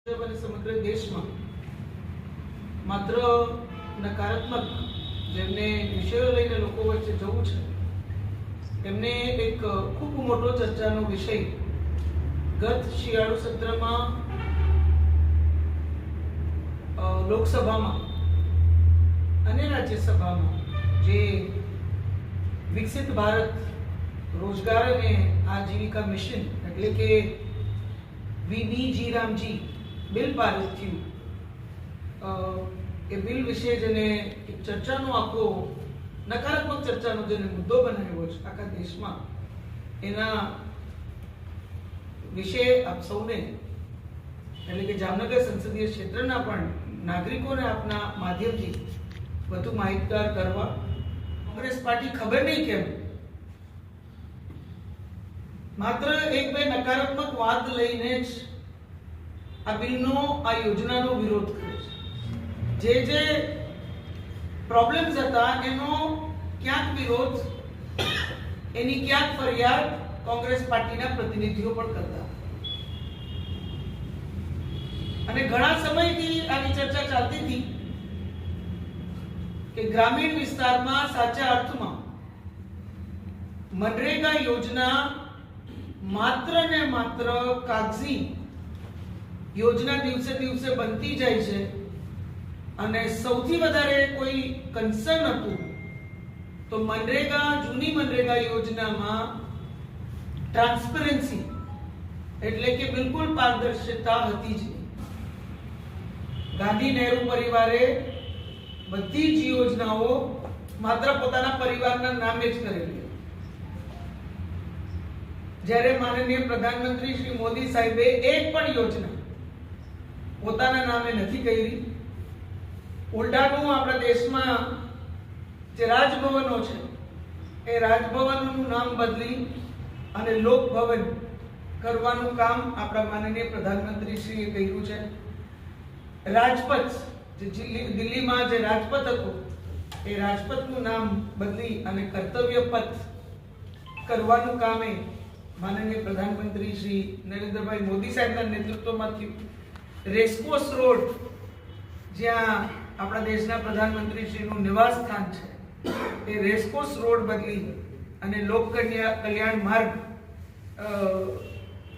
સમગ્ર દેશમાં માત્ર નકારાત્મક જેમને વિષયો લઈને લોકો વચ્ચે જવું છે તેમને એક ખૂબ મોટો ચર્ચાનો વિષય ગત શિયાળુ સત્રમાં લોકસભામાં અને રાજ્યસભામાં જે વિકસિત ભારત રોજગાર અને આજીવિકા મિશન એટલે કે VBG બિલ પારિત થયું એ બિલ વિશે જેને એક ચર્ચાનો આખો નકારાત્મક ચર્ચાનો જેને મુદ્દો બનાવ્યો છે આખા દેશમાં એના વિશે આપ સૌને એટલે કે જામનગર સંસદીય ક્ષેત્રના પણ નાગરિકોને આપના માધ્યમથી વધુ માહિતગાર કરવા કોંગ્રેસ પાર્ટી ખબર નહીં કેમ માત્ર એક બે નકારાત્મક વાત લઈને જ આ બિલનો આ યોજનાનો વિરોધ કરે છે જે પ્રોબ્લેમ્સ હતા એનો ક્યાંક વિરોધ એની ક્યાંક ફરિયાદ કોંગ્રેસ પાર્ટીના પ્રતિનિધિઓ પણ કરતા અને ઘણા સમયથી આની ચર્ચા ચાલતી હતી કે ગ્રામીણ વિસ્તારમાં સાચા અર્થમાં મનરેગા યોજના માત્ર ને માત્ર કાગઝી યોજના દિવસે દિવસે બનતી જાય છે અને સૌથી વધારે કોઈ કન્સર્ન હતું તો જૂની મનરેગા યોજનામાં ટ્રાન્સપરન્સી એટલે કે બિલકુલ પારદર્શિતા હતી જ ગાંધી નહેરુ પરિવારે બધી જ યોજનાઓ માત્ર પોતાના પરિવારના નામે જ કરેલી જ્યારે માનનીય પ્રધાનમંત્રી શ્રી મોદી સાહેબે એક પણ યોજના પોતાના નામે નથી કરી ઉલટાનું આપણા દેશમાં જે રાજભવનો છે એ રાજભવનનું નામ બદલી અને લોકભવન કરવાનું કામ આપણા માનનીય પ્રધાનમંત્રી શ્રીએ કર્યું છે રાજપથ જે દિલ્હીમાં જે રાજપથ હતો એ રાજપથનું નામ બદલી અને કર્તવ્ય પથ કરવાનું કામ એ માનનીય પ્રધાનમંત્રી શ્રી નરેન્દ્રભાઈ મોદી સાહેબના નેતૃત્વમાં થયું રેસકોર્સ રોડ જ્યાં આપણા દેશના પ્રધાનમંત્રી શ્રીનું નિવાસ સ્થાન છે એ રેસકોર્સ રોડ બદલી અને લોક કલ્યાણ માર્ગ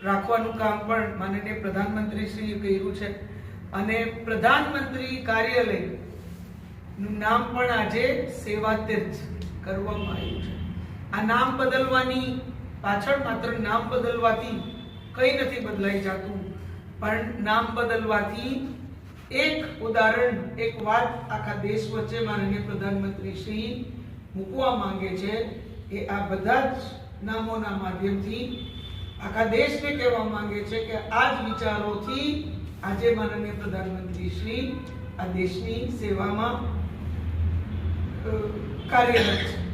રાખવાનું કામ પણ માનનીય પ્રધાનમંત્રી શ્રીએ કર્યું છે અને પ્રધાનમંત્રી કાર્યાલય નું નામ પણ આજે સેવા તીર્થ કરવામાં આવ્યું છે આ નામ બદલવાની પાછળ માત્ર નામ બદલવાથી કઈ નથી બદલાઈ જતું પણ નામ બદલવાથી એક ઉદાહરણ એક વાત આખા દેશ વચ્ચે માનનીય પ્રધાનમંત્રી શ્રી મૂકવા માંગે છે એ આ બધા જ નામોના માધ્યમથી આખા દેશને કહેવા માંગે છે કે આ જ વિચારોથી આજે માનનીય પ્રધાનમંત્રી શ્રી આ દેશની સેવામાં કાર્યરત છે